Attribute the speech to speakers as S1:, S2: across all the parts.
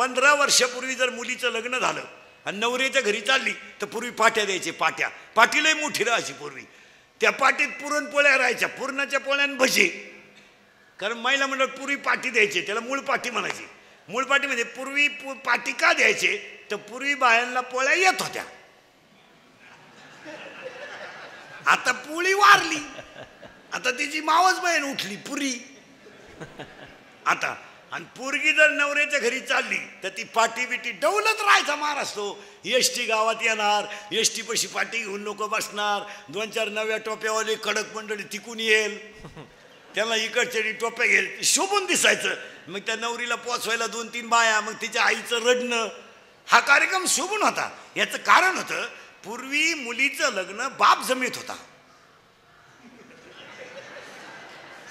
S1: 15 वर्षापूर्वी जर मुलीचं लग्न झालं आणि नवऱ्याच्या घरी चालली तर पूर्वी पाट्या द्यायचे, पाटीलाही मोठी राहायची पूर्वी. त्या पाटीत पुरणपोळ्या राहायच्या, पुरणाच्या पोळ्यान भजे. कारण महिला मंडळ पूर्वी पाटी द्यायचे, त्याला मूळ पाटी म्हणायची. मूळ पाटी म्हणजे पूर्वी पाटी का द्यायचे तर पूर्वी बायांना पोळ्या येत होत्या. आता पोळी वारली, आता तिची मावस बहीण उठली पुरी. आता आणि पोरगी जर नवऱ्याच्या घरी चालली तर ती पाटी बिटी डवलत राहायचा मार असतो. एसटी गावात येणार, एसटी पशी पाटी घेऊन लोक बसणार, 2-4 नव्या टोप्यावाले कडक मंडळी तिकून येईल, त्याला इकडच्या टोप्या घेईल, शोभून दिसायचं. मग त्या नवरीला पोचवायला 2-3 बाया, मग तिच्या आईचं रडणं. हा कार्यक्रम शोभून होता. याचं कारण होतं पूर्वी मुलीचं लग्न बाप जमीत होता.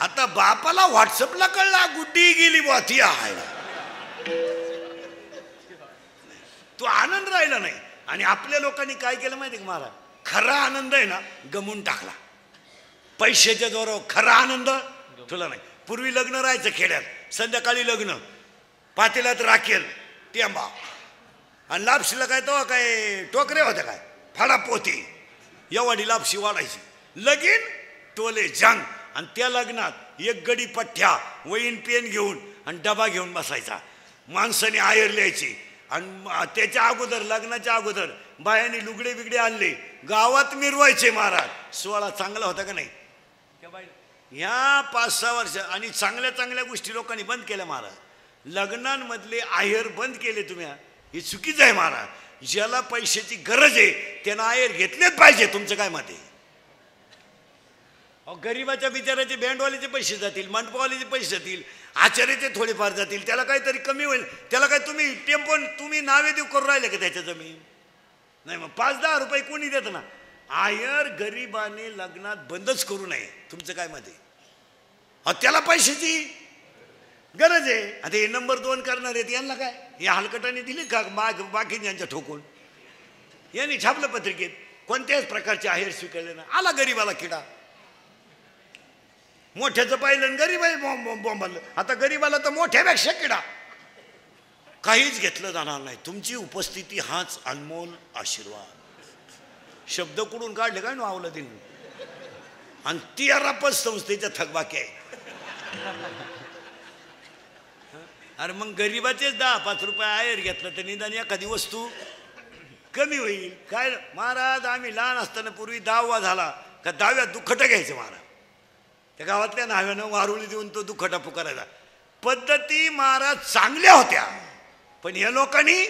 S1: आता बापाला व्हॉट्सअपला कळला गुड्डी गेली बुवा ती आहे, तो आनंद राहिला नाही. आणि आपल्या लोकांनी काय केलं माहिती का महाराज, खरा आनंद आहे ना गमून टाकला पैशाच्या जोरावर. खरा आनंद तुला नाही. पूर्वी लग्न राहायचं खेड्यात, संध्याकाळी लग्न, पातेल्यात राखेल टेंबा आणि लापशीला काय तो काय टोकरे होत्या काय फाडा पोती, एवढी लापशी वाढायची. लगीन टोले जंग. आणि त्या लग्नात एक गडी पठ्ठ्या वहीन पेन घेऊन आणि डबा घेऊन बसायचा. माणसाने आयर लिहायची. आणि त्याच्या अगोदर लग्नाच्या अगोदर बायांनी लुगडे बिगडे आणले, गावात मिरवायचे महाराज. सोहळा चांगला होता का नाही? ह्या 5-6 वर्ष आणि चांगल्या चांगल्या गोष्टी लोकांनी बंद केल्या महाराज. लग्नांमधले आयर बंद केले तुम्ही, हे चुकीचं आहे महाराज. ज्याला पैशाची गरज आहे त्यानं आयर घेतलेच पाहिजे. तुमचं काय मत आहे? गरीबाच्या बिचाराचे बँडवालीचे पैसे जातील, मंडपवालीचे पैसे जातील, आचार्याचे थोडेफार जातील, त्याला काहीतरी कमी होईल. त्याला काय तुम्ही टेम्पो तुम्ही नावे देऊ करून राहिले का त्याच्या जमीन? नाही. मग 5-10 रुपये कोणी देत ना. आयर गरिबाने लग्नात बंदच करू नये. तुमचं काय मत आहे? त्याला पैशाची गरज आहे. आता हे नंबर 2 करणार आहेत यांना काय, या हलकटाने दिली का बाकी यांच्या ठोकून? यांनी छापलं पत्रिकेत कोणत्याच प्रकारचे आहेर स्वीकारले ना. आला गरीबाला किडा. मोठ्याचं पाहिलं गरीब आहे बोंबालं. आता गरीबाला तर मोठ्यापेक्षा किडा. काहीच घेतलं जाणार नाही. तुमची उपस्थिती हाच अनमोल आशीर्वाद. शब्द कुठून काढले काय ना आवलं दिन. आणि 13 संस्थेच्या थकबाकी आहे. अरे मग गरीबाचेच 10-5 रुपये आहेर घेतलं तर निदान एखादी वस्तू कमी होईल. काय महाराज, आम्ही लहान असताना पूर्वी 10वा झाला का 10व्या दुखटं घ्यायचं महाराज. त्या गावातल्या नाव्यानं वारुळी देऊन तो दुखटा पुकारायचा. पद्धती महाराज चांगल्या होत्या, पण या लोकांनी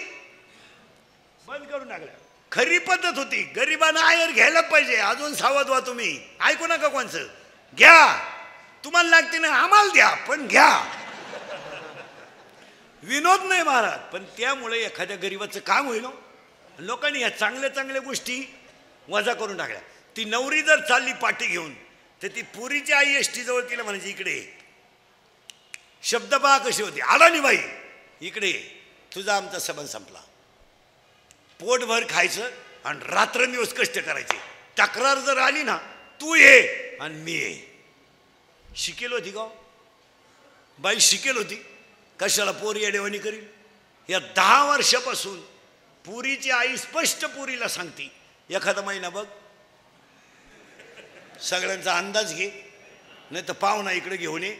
S1: बंद करून टाकल्या. खरी पद्धत होती, गरिबांना आयर घ्यायला पाहिजे. अजून सावध व्हा तुम्ही. ऐकू नका कोणचं. घ्या, तुम्हाला लागते ना आम्हाला द्या, पण घ्या. विनोद नाही महाराज, पण त्यामुळे एखाद्या गरीबाचं काम होईल. लोकांनी या चांगल्या चांगल्या गोष्टी वजा करून टाकल्या. ती नवरी जर चालली पाठी घेऊन तर ती पुरीची आई एसटी जवळ तिला म्हणायची इकडे. शब्द पहा कशी होती. आडानी बाई इकडे, तुझा आमचा संबंध संपला. पोटभर खायचं आणि रात्रंदिवस कष्ट करायचे. तक्रार जर आली ना, तू ये आणि मी ये. शिकेल होती का बाई? शिकेल होती. कशाला पोरी येडेवाणी करील? या 10 वर्षापासून पुरीची आई स्पष्ट पुरीला सांगती, एखादा महिना बघ, सगळ्यांचा अंदाज घे, नाही तर पाहुणा इकडे घेऊन ये.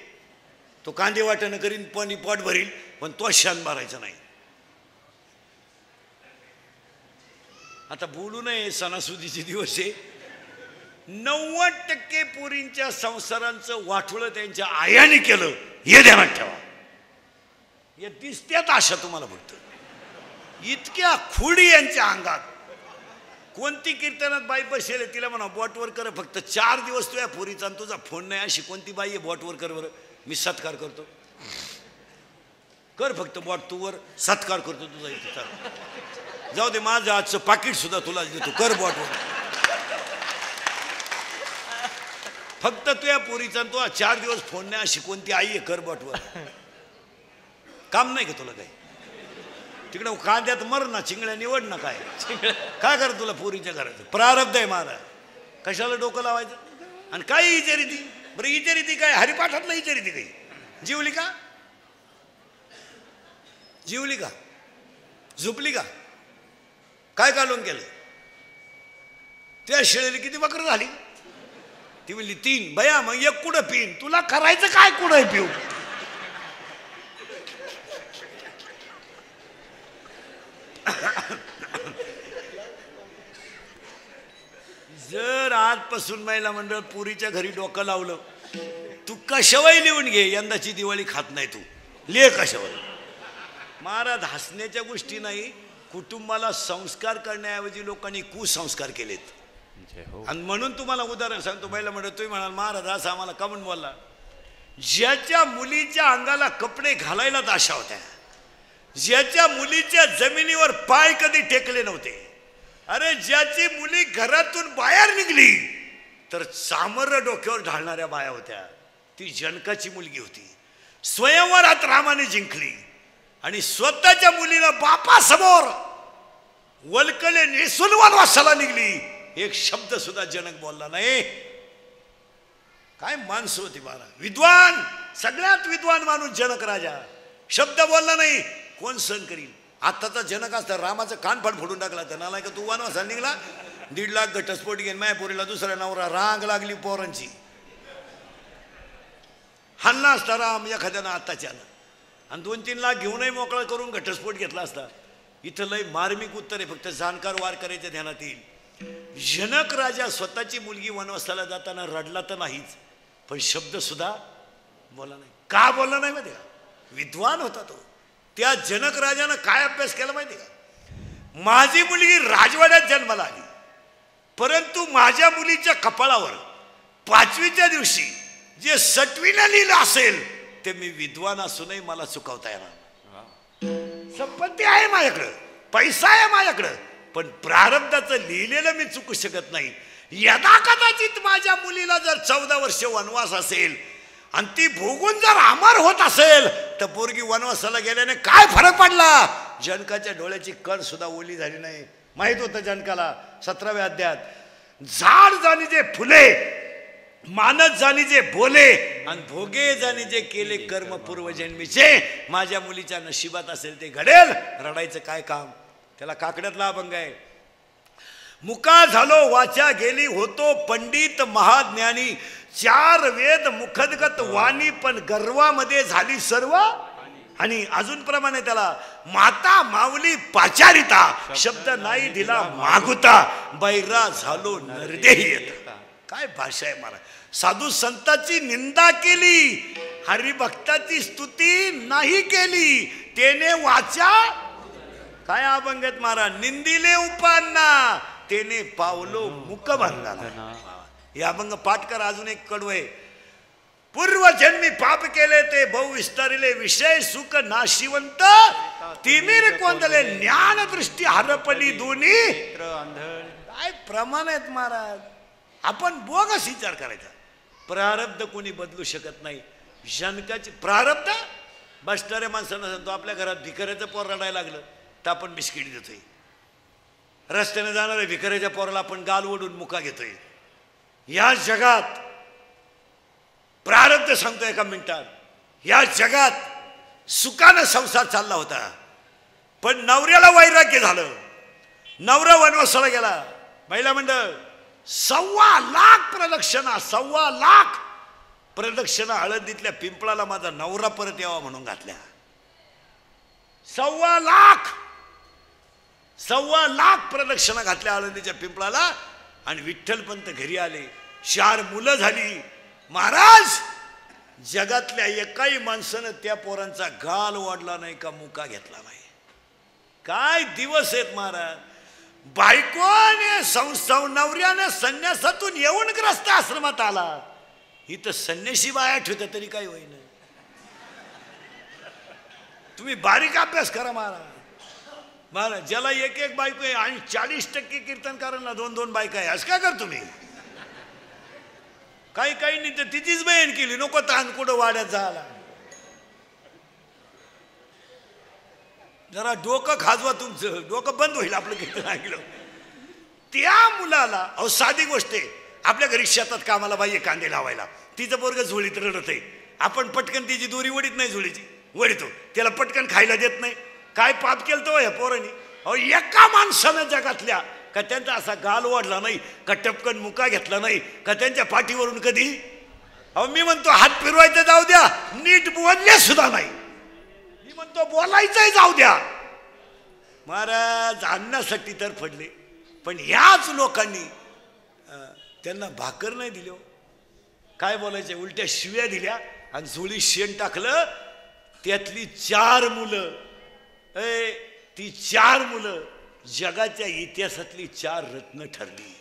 S1: तो कांदे वाटणं करीन, पण पोट भरील, पण तो शान मारायचा नाही. आता बोलू नये, सणासुदीचे दिवस आहे. 90% पोरींच्या संसारांचं वाटोळं त्यांच्या आयाने केलं, हे ध्यानात ठेवा. या दिसत्यात अशा तुम्हाला फक्त. इतक्या खुडी यांच्या अंगात. कोणती कीर्तनात बाई बसेल तिला म्हणा बोटवर कर फक्त 4 दिवस तुझ्या पोरीचा आणि तुझा फोन नाही. अशी कोणती बाई आहे बोटवर कर बरं, मी सत्कार करतो. कर फक्त बोट तू वर, सत्कार करतो तुझा इथे. चाल जाऊ दे, माझं आजचं पाकिट सुद्धा तुला देतो, कर बोटवर. फक्त तुझ्या पोरीचा आणि तुझा 4 दिवस फोन नाही. अशी कोणती आई आहे, कर बोटवर. काम नाही का तुला काही? तिकडं कांद्यात मर ना, चिंगड्या निवड ना. काय काय कर तुला पोरीच्या घराचं? प्रारब्ध आहे महाराज. कशाला डोकं लावायचं? आणि काय इचारिती बरं? इचारिती काय? हरिपाठातलं इचारिती काही? जीवली का? जीवली का? झोपली का? काय काढून केलं? त्या शेळीला किती बकरं झाली? ती म्हणली 3. बया मग एक कुठं पिन? तुला करायचं काय कुठं पिऊ? जर आजपासून महिला मंडळ पुरीच्या घरी डोकं लावलं, तू कशावय लिहून घे, यंदाची दिवाळी खात नाही तू, ले कशावर. महाराज हसण्याच्या गोष्टी नाही, कुटुंबाला संस्कार करण्याऐवजी लोकांनी कुसंस्कार केलेत. आणि म्हणून तुम्हाला उदाहरण सांगतो. महिला मंडळ तुम्ही म्हणाल महाराज असं आम्हाला का म्हणून बोलला? ज्याच्या मुलीच्या अंगाला कपडे घालायलाच आशा होत्या, ज्याच्या मुलीच्या जमिनीवर पाय कधी टेकले नव्हते, अरे ज्याची मुली घरातून बाहेर निघली तर चामर डोक्यावर ढाळणाऱ्या बाया होत्या, ती जनकाची मुलगी होती. स्वयंवरात रामाने जिंकली आणि स्वतःच्या मुलीला बापासमोर वल्कले नेसून वनवासाला निघली. एक शब्द सुद्धा जनक बोलला नाही. काय माणसं होती बारा, विद्वान, सगळ्यात विद्वान माणूस जनक राजा. शब्द बोलला नाही. कोण सहन करील? आत्ताचा जनक असता रामाचं कानफाड फोडून टाकला तर नालाय का तू वनवासाला निघला, 1.5 लाख घटस्फोट घेऊन मायापुरीला दुसऱ्या नवरा, रांग लागली पोरांची. हल्ला असता राम एखाद्यानं आत्ताच्यानं, आणि 2-3 लाख घेऊनही मोकळा करून घटस्फोट घेतला असता. इथं लय मार्मिक उत्तर आहे, फक्त जाणकार वार करायच्या ध्यानात येईल. जनक राजा स्वतःची मुलगी वनवासाला जाताना रडला तर नाहीच, पण शब्द सुद्धा बोलला नाही. का बोलला नाही माहिती का? विद्वान होता तो. त्या जनक राजानं काय अभ्यास केला माहिती का? माझी मुलगी राजवाड्यात जन्माला आली, परंतु माझ्या मुलीच्या कपाळावर 5वीच्या दिवशी जे सटवीनं लिहिलं असेल ते मी विद्वान असूनही मला चुकवता येणार. संपत्ती आहे माझ्याकडं, पैसा आहे माझ्याकडं, पण प्रारब्धाचं लिहिलेलं मी चुकू शकत नाही. यदा कदाचित माझ्या मुलीला जर 14 वर्ष वनवास असेल आणि ती भोगून जर अमर होत असेल तर पोरगी वनवासाला गेल्याने काय फरक पडला? जनकाच्या डोळ्याची कण सुद्धा ओली झाली नाही. माहित होतं जनकाला 17व्या अध्यायात, झाड जाणी जे फुले, मानत जाणी जे बोले, आणि भोगे जाणी जे केले कर्म पूर्वजन्मीचे, माझ्या मुलीच्या नशिबात असेल ते घडेल. रडायचं काय काम? त्याला काकड्यातला अभंग आहे. मुका झालो वाचा गेली, होतो पंडित महाज्ञानी, 4 वेद मुखदगत वाणी, पण गर्वामध्ये झाली सर्व. आणि अजून प्रमाणे त्याला, माता माऊली पाचारिता, शब्द नाही दिला मागुता, बैरा झालो नरदेही येता. काय भाषा आहे महाराज. साधू संतांची निंदा केली, हरिभक्ताची स्तुती नाही केली, तेने वाचा. काय अभंग आहेत महाराज. निंदिले उपांना, तेने पावलो मुखभंगाला. हे अभंग पाठ कर. अजून एक कडू आहे. पूर्वजन्मी पाप केले ते बहु विस्तारिले, विषय सुख नाशिवंत, तिमिर कोंदले, ज्ञान दृष्टी हरपली दोन्ही. काय प्रमाण आहेत महाराज. आपण बोगस विचार करायचा. प्रारब्ध कोणी बदलू शकत नाही. जनकाची प्रारब्ध बसणाऱ्या माणसांना सांगतो, आपल्या घरात भिकाऱ्याचं पोर रडायला लागलं तर आपण बिस्किट देतोय. रस्त्याने जाणाऱ्या भिकाऱ्याच्या पोराला आपण गाल ओढून मुका घेतोय. या जगात प्रारब्ध सांगतो एका मिनिटात. या जगात सुखानं संसार चालला होता, पण नवऱ्याला वैराग्य झालं, नवरा वनवासाला गेला. महिला मंडळ 1.25 लाख प्रदक्षिणा, 1.25 लाख प्रदक्षिणा हळदीतल्या पिंपळाला माझा नवरा परत यावा म्हणून घातल्या. 1.25 लाख, 1.25 लाख प्रदक्षिणा घातल्या हळदीच्या पिंपळाला. आणि विठ्ठलपंत घरी आले, 4 मुलं झाली. महाराज, जगातल्या एकाही माणसानं त्या पोरांचा गाल वाढला नाही का मुका घेतला नाही. काय दिवस आहेत महाराज. बायकोने नवऱ्याने संन्यासातून येऊन ग्रस्त आश्रमात आला. इथं संन्यासी बाया ठेवता तरी काय होईना. तुम्ही बारीक अभ्यास करा महाराज. महाराज ज्याला एक बायको आहे आणि 40% कीर्तनकारांना 2-2 बायका आहे, असं काय कर तुम्ही? काही नाही तर तिचीच बहीण केली, नको ताण कुठं वाड्यात झाला. जरा डोकं खाजवा, तुमचं डोकं बंद होईल आपलं कीर्तन ऐकलं. त्या मुलाला, अहो साधी गोष्ट आहे, आपल्या घरी शेतात कामाला बाई कांदे लावायला, तिचं पोरग झोळीत रडत आहे. आपण पटकन तिची दोरी वडीत नाही, झोळीची वडीतो, त्याला पटकन खायला देत नाही.
S2: काय पाप केलं तो या पोरांनी? अहो एका माणसानं जगातल्या का त्यांचा असा गाल वाढला नाही, का टपकन मुका घेतला नाही, का त्यांच्या पाठीवरून कधी अहो मी म्हणतो हात फिरवायचं जाऊ द्या, नीट बोलले सुद्धा नाही. मी म्हणतो बोलायचंय जाऊ द्या. महाराज आणण्यासाठी तर पडले, पण याच लोकांनी त्यांना भाकर नाही दिली. काय बोलायचं, उलट्या शिव्या दिल्या आणि झोळी शेण टाकलं. त्यातली 4 मुलं, ती 4 मुलं जगाच्या इतिहासातली 4 रत्न ठरली.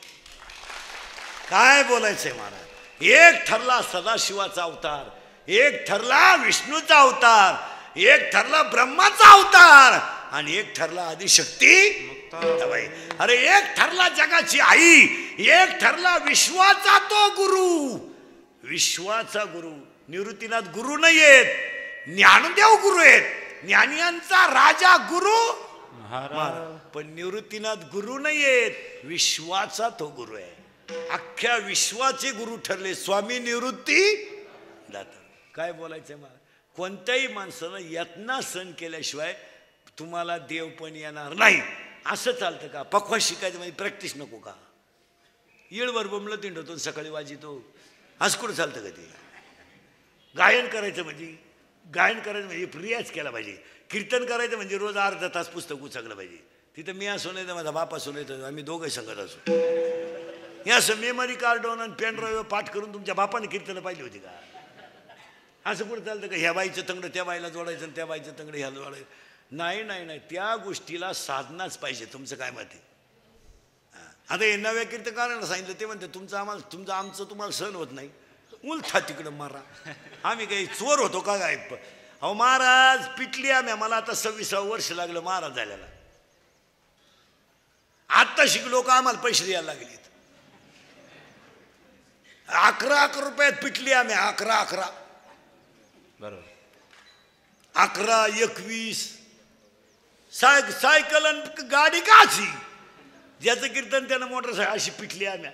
S2: काय बोलायचंय महाराज. एक ठरला सदाशिवाचा अवतार, एक ठरला विष्णूचा अवतार, एक ठरला ब्रह्माचा अवतार आणि एक ठरला आदिशक्ती. अरे एक ठरला जगाची आई, एक ठरला विश्वाचा तो गुरु. विश्वाचा गुरु निवृत्तीनाथ गुरु नाही आहेत, ज्ञानदेव गुरु आहेत. ज्ञानियांचा राजा गुरु महाराज, पण निवृत्तीनाथ गुरु नाही आहेत, विश्वाचा तो गुरु आहे. अख्ख्या विश्वाचे गुरु ठरले स्वामी निवृत्ती दाता. काय बोलायचंय मला, कोणत्याही माणसानं यातना सण केल्याशिवाय तुम्हाला देव पण येणार नाही. असं चालतं का? पक्वा शिकायचं म्हणजे प्रॅक्टिस नको का? येळभर बोंबलं तिंडतो सकाळी वाजितो, असं कुठं चालतं का? ते गायन करायचं म्हणजे रियाज केला पाहिजे. कीर्तन करायचं म्हणजे रोज अर्धा तास पुस्तक उचकलं पाहिजे. तिथं मी असो नाही तर माझा बाप असो नाही तर आम्ही दोघंही संगत असो. हे असं मेमरी कार्ड आणि पेन ड्राईव्ह पाठ करून तुमच्या बापाने कीर्तन पाहिली होती का? असं कुठं चालतं का? ह्या बाईचं तंगडं त्या बाईला जोडायचं आणि त्या बाईचं तंगडं ह्याला जोडायचं? नाही नाही नाही, त्या गोष्टीला साधनाच पाहिजे. तुमचं काय मत आहे? आता हे नव्या कीर्तकारांना सांगितलं, ते म्हणते तुमचं आमचं तुम्हाला सहन होत नाही, उलथा तिकडं मारा. आम्ही काही चोर होतो का काय? अहो महाराज पिटली आम्ही, मला आता 26 वर्ष लागलं महाराज झाल्याला. आत्ता शिकलो का आम्हाला पैसे द्यायला लागलेत. 11 रुपयात पिटली आम्ही. 11
S3: बरोबर.
S2: 11, 21 सायकल आणि गाडी का अशी? ज्याचं कीर्तन त्यानं मोटरसायकल अशी पिटली आम्ही.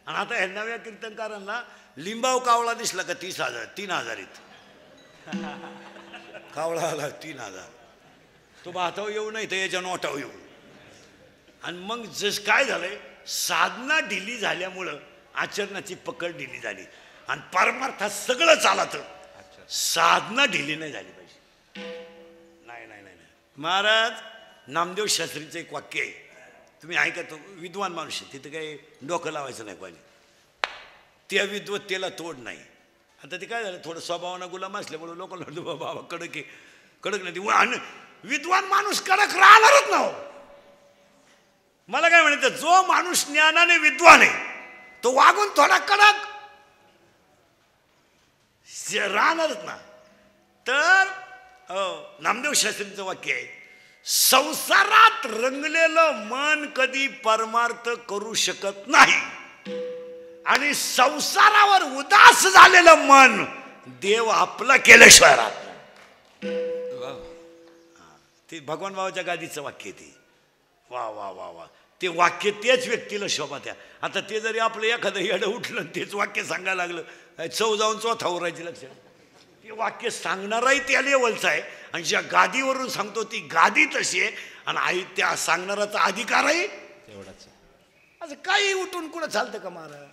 S2: आणि आता ह्या नव्या कीर्तनकारांना लिंबाव कावळा दिसला का 30,000 3,000 कावळा आला 3,000. तो भाताव येऊ नाही तर याच्या नोटाव येऊ. आणि मग जस काय झालंय, साधना ढिली झाल्यामुळं आचरणाची पकड ढिली झाली आणि परमार्थात सगळं चालतं. साधना ढिली नाही झाली पाहिजे. नाही नाही नाही महाराज, नामदेव शास्त्रीचं एक वाक्य आहे, तुम्ही ऐका. तो विद्वान माणूस आहे, तिथं काही डोकं लावायचं नाही पाहिजे. त्या विद्वत्तेला तोड नाही. आता ते काय झालं, थोडं स्वभावानं गुलाम असल्यामुळे लोकांना वाटतं बाबा कडक आहे, कडक नाही. विद्वान माणूस कडक राहणारच ना हो. मला काय म्हणायचं, जो माणूस ज्ञानाने विद्वान आहे तो वागून थोडा कडक राहणारच ना. तर नामदेव शास्त्रींचं वाक्य आहे, संसारात रंगलेलं मन कधी परमार्थ करू शकत नाही आणि संसारावर उदास झालेलं मन देव आपला केल्याशिवाय राहत नाही. ते भगवान बाबाच्या गादीचं वाक्य ते. वा वा वा वा. ते वाक्य तेच व्यक्तीला शोभा द्या. आता ते जरी आपलं एखादं येडं उठलं तेच वाक्य सांगायला लागलं, चव जाऊन चौथावर राहायची. लक्षात, ते वाक्य सांगणाराही त्या लेवलचा आहे आणि ज्या गादीवरून सांगतो ती गादी तशी आहे आणि आई त्या सांगणाराचा अधिकारही
S3: तेवढाच.
S2: असं काही उठून कुठं चालतं का महाराज?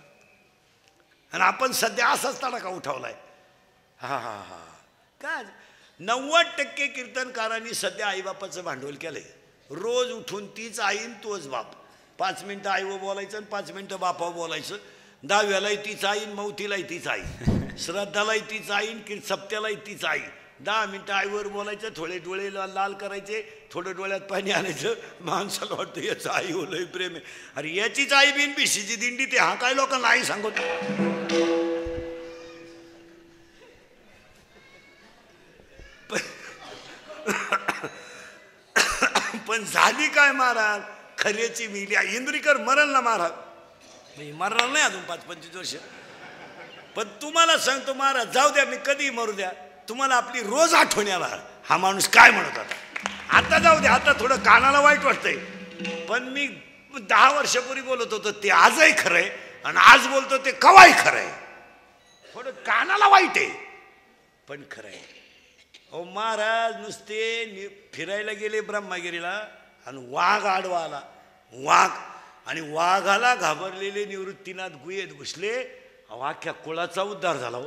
S2: आणि आपण सध्या असाच तडाखा उठवलाय. हा हा हा. काय 90% कीर्तनकारांनी सध्या आईबापाचं भांडवल केलंय. रोज उठून तीच आईन तोच बाप. 5 मिनटं आईवर बोलायचं आणि 5 मिनटं बापावर बोलायचं. 10व्यालाही तीच आईन, मौतीलाही तीच आई, श्राद्धालाही तीच आईन, की सप्त्यालाही तीच आई. 10 मिनटं आईवर बोलायचं, थोडे डोळे लाल करायचे, थोडं डोळ्यात पाणी आणायचं. माणसाला वाटतं याचं आई लय प्रेम आहे. अरे याचीच आई बिन बिशीची दिंडी ते. हा काय लोकांना आई सांगतो. पण झाली काय महाराज, खऱ्याची मिली. इंद्रिकर मरण ना महाराज, मरणार नाही अजून 5-25 वर्ष. पण तुम्हाला सांगतो महाराज, जाऊ द्या मी कधी मरू द्या, तुम्हाला आपली रोज आठवण येणार हा माणूस काय म्हणत होता. आता जाऊ द्या, आता थोडं कानाला वाईट वाटतंय, पण मी 10 वर्षापूर्वी बोलत होतो ते आजही खरंय आणि आज बोलतो ते कवाही खरंय. थोडं कानाला वाईट आहे पण खरंय. अहो महाराज नुसते फिरायला गेले ब्रह्मगिरीला आणि वाघ आडवा आला. वाघ आणि वाघाला घाबरलेले निवृत्तीनाथ गुहेत घुसले. अहो अख्ख्या कुळाचा उद्धार झाला हो.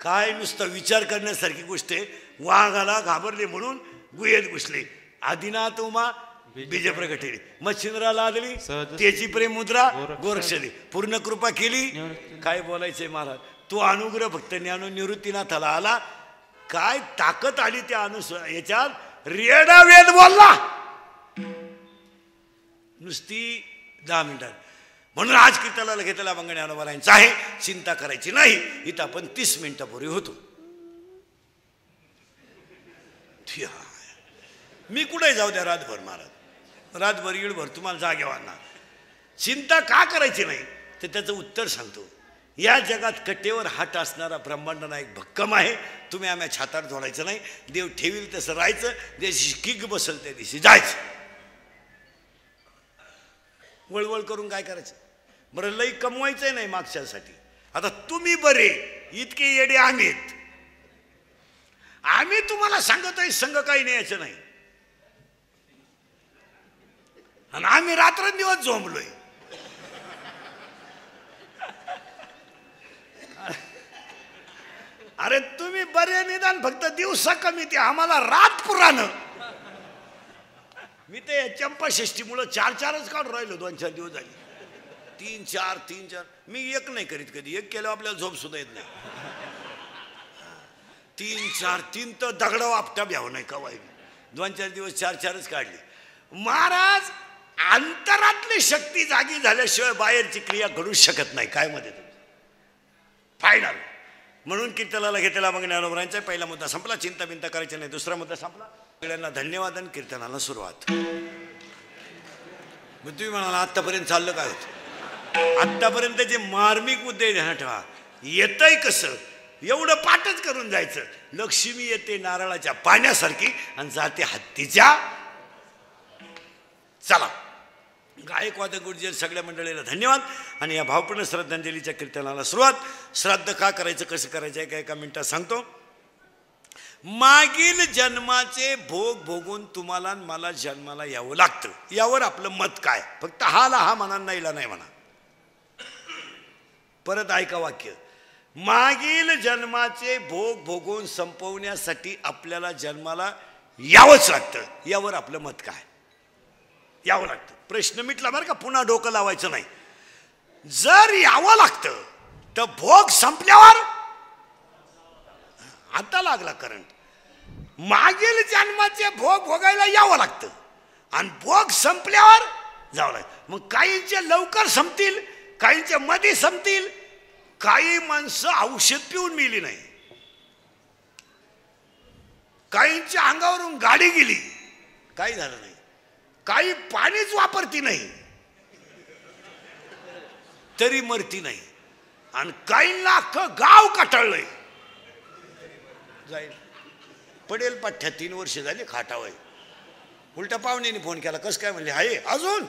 S2: काय नुसतं विचार करण्यासारखी गोष्ट आहे. वाघाला घाबरले म्हणून गुहेत घुसले. आदिनाथ उमा बीज प्रगटेली. मच्छिंद्राला आदली त्याची प्रेम मुद्रा गोरक्षली. पूर्ण कृपा केली. काय बोलायचंय महाराज. तो अनुग्रह फक्त ज्ञानो निवृत्तीनाथाला आला. काय ताकद आली त्या याच्यात. रेडा वेद बोलला नुसती 10 मिनिटात. म्हणून आज कीर्तनाला घेतला मंगळ ज्ञानोबारायांचा आहे. चिंता करायची नाही. इथं आपण 30 मिनिटापूर्वी होतो. मी कुठे जाऊ द्या रातभर महाराज. रातभर येळभर तुम्हाला जागेवाना. चिंता का करायची नाही तर त्याचं उत्तर सांगतो. या जगात कट्टेवर हात असणारा ब्रह्मांड एक भक्कम आहे. तुम्ही आम्ही छातार जोडायचं नाही. देव ठेवील तसं राहायचं. दिवशी किक बसल त्या दिवशी जायचं. वळवळ करून काय करायचं. बरं लई कमवायचंय नाही मागच्यासाठी. आता तुम्ही बरे इतके येडे आम्हीत. आम्ही तुम्हाला सांगतोय संघ काही न्यायचं नाही आणि आम्ही रात्रंदिवस झोंबलोय. अरे तुम्ही बरे निदान फक्त दिवसा कमी ते आम्हाला रात पुराण. मी ते चंपाषष्ठीमुळं 4-4च काढून राहिलो. 2-4 दिवस झाले. 3-4 मी एक नाही करीत कधी. एक केलं आपल्याला झोप सुद्धा येत नाही. 3 तर दगड आपटा भ्यावं नाही कवाय. 2-4 दिवस 4-4च काढले. महाराज अंतरातली शक्ती जागी झाल्याशिवाय बाहेरची क्रिया घडू शकत नाही. काय मध्ये फायनल. म्हणून कीर्तनाला घेतला मग ज्ञानोबरांचा पहिला मुद्दा संपला. चिंता बिंता करायची नाही. दुसरा मुद्दा संपला. सगळ्यांना धन्यवाद आणि कीर्तनाला सुरुवात. मग तुम्ही म्हणाला आत्तापर्यंत चाललं काय होतं. आत्तापर्यंत जे मार्मिक मुद्दे ध्यानात ठेवा. येतंय कसं एवढं पाठच करून जायचं. लक्ष्मी येते नारळाच्या पाण्यासारखी आणि जाते हत्तीच्या. चला गायकवाद गुरुजी सगळ्या मंडळीला धन्यवाद आणि या भावपूर्ण श्रद्धांजलीच्या कीर्तनाला सुरुवात. श्राद्ध का करायचं कसं करायचं आहे एका मिनिटात सांगतो. मागील जन्माचे भोग भोगून तुम्हाला मला जन्माला यावं लागतं. यावर आपलं मत काय. फक्त हाला हा म्हणा नाहीला नाही म्हणा. परत ऐका वाक्य. मागील जन्माचे भोग भोगून संपवण्यासाठी आपल्याला जन्माला यावंच लागतं. यावर आपलं मत काय. यावं लागतं. प्रश्न मिटला बरं का. पुन्हा डोकं लावायचं नाही. जर यावं लागतं तर भोग संपल्यावर आता लागला करंट. मागील जन्माचे भोग भोगायला यावं लागतं आणि भोग संपल्यावर जावं लागतं. मग काहींचे लवकर संपतील. काहींचे मध्ये संपतील. काही माणसं औषध पिऊन मिली नाही. काहींच्या अंगावरून गाडी गेली काही झालं नाही. काही पाणीच वापरती नाही तरी मरती नाही. आणि काहींना अख्खं गाव कटाळलंय. जाईल पडेल पाठ्या 3 वर्ष झाली खाटावय. उलटा पाहुण्याने फोन केला. कसं काय म्हणले. आहे अजून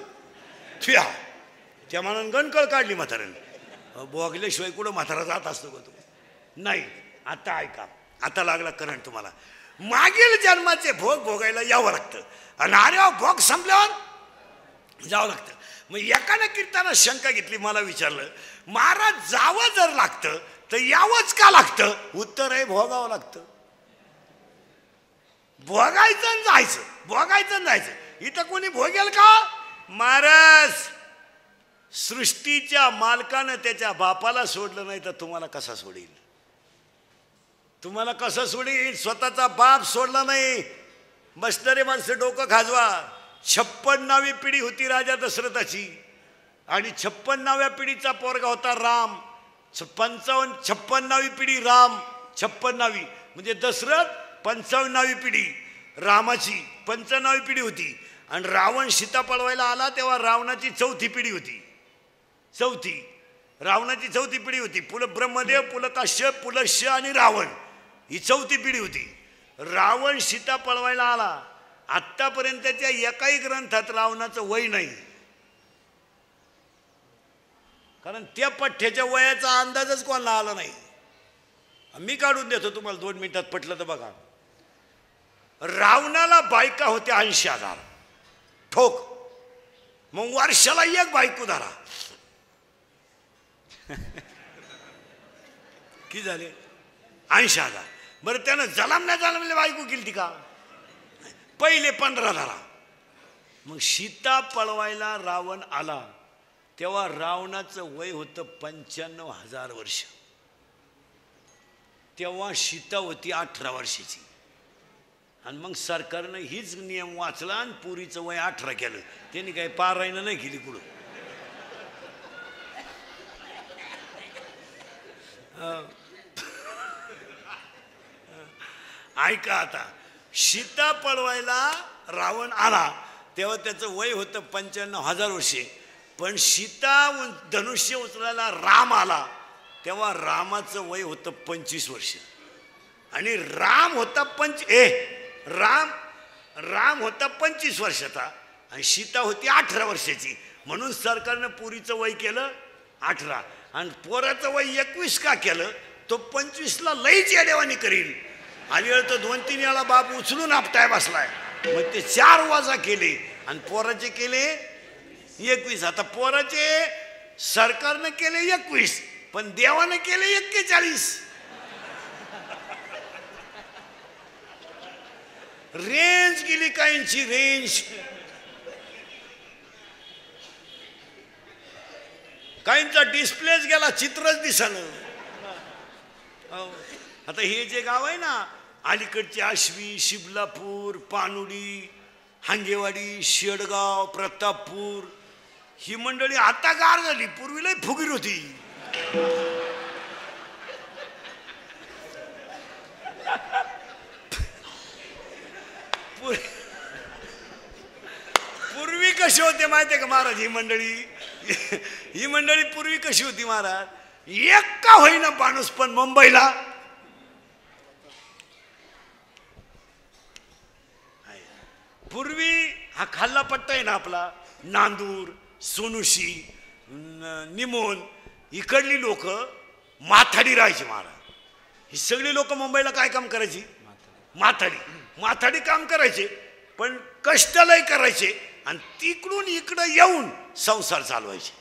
S2: त्या मानानं गणकळ काढली म्हाताऱ्याने. बोगल्याशिवाय कुठं म्हातारा जात असतो का तू. नाही. आता ऐका. आता लागला करंट तुम्हाला. मागील जन्माचे भोग भोगायला यावं लागतं आणि अरे भोग संपल्यावर जावं लागतं. मग एकानं कीर्तनात शंका घेतली. मला विचारलं महाराज जावं जर लागतं तर यावंच का लागतं. उत्तर आहे भोगावं लागतं. भोगायचं आणि जायचं. भोगायचं आणि जायचं. इथं कोणी भोगेल का. महाराज सृष्टीच्या मालकानं त्याच्या बापाला सोडलं नाही तर तुम्हाला कसा सोडील. तुम्हाला कसं सोडील. स्वतःचा बाप सोडला नाही. बसणारे माणसं डोकं खाजवा. 56वी पिढी होती राजा दशरथाची आणि 56व्या पिढीचा पोरगा होता राम. 56वी पिढी राम. 56वी म्हणजे दशरथ 55वी पिढी रामाची 55वी पिढी होती. आणि रावण सीता पळवायला आला तेव्हा रावणाची 4थी पिढी होती. रावणाची 4थी पिढी होती. पुल ब्रह्मदेव पुल काश्यप पुलश्य आणि रावण ही 4थी पिढी होती. रावण सीता पळवायला आला. आत्तापर्यंतच्या एकाही ग्रंथात रावणाचं वय नाही. कारण त्या पठ्ठ्याच्या वयाचा अंदाजच कोणाला आला नाही. मी काढून देतो तुम्हाला 2 मिनिटात पटलं तर बघा.
S1: रावणाला बायका होत्या 80,000 ठोक. मग वर्षाला एक बायको धरा, किती झाले? 80,000. बरं त्यानं जलमल्या बायको केली ती का? पहिले 15 धरा. मग सीता पळवायला रावण आला तेव्हा रावणाचं वय होतं 95,000 वर्ष. तेव्हा सीता होती 18 वर्षाची. आणि मग सरकारनं हीच नियम वाचला आणि पुरीचं वय 18 केलं. त्यांनी काही पारायणं नाही केली कुठं. ऐका आता, सीता पळवायला रावण आला तेव्हा त्याचं वय होतं 95,000 वर्षे. पण सीता धनुष्य उचलायला राम आला तेव्हा रामाचं वय होतं 25 वर्ष. आणि राम होता राम होता 25 वर्षाचा आणि सीता होती 18 वर्षाची. म्हणून सरकारनं पुरीचं वय केलं 18 आणि पोराचं वय 21 का केलं? तो 25ला लईच येडेवानी करील. आणि तर 2-3 वेळा बाप उचलून आपटाय बसलाय. मग ते 4 वाजा केले आणि पोराचे केले 21. आता पोराचे सरकारनं केले 21 पण देवानं केले 41. रेंज गेली काहींची रेंज. काहींचा डिस्प्लेच गेला, चित्रच दिसलं. आता हे जे गाव आहे ना अलीकडचे आश्वी, शिबलापूर, पानुडी, हांगेवाडी, शेडगाव, प्रतापपूर, ही मंडळी आता गार झाली. पूर्वी लय फुगीर होती. पूर्वी कशी होते माहितीये का महाराज? ही मंडळी पूर्वी कशी होती महाराज? एक का होईना माणूस पण मुंबईला पूर्वी हा खाल्ला पट्टा आहे ना आपला, नांदूर, सोनुशी, निमोन, इकडली लोक माथाडी राहायची महाराज. ही सगळी लोक मुंबईला काय काम करायची? माथाडी काम करायचे पण कष्टालय करायचे आणि तिकडून इकडं येऊन संसार चालवायचे.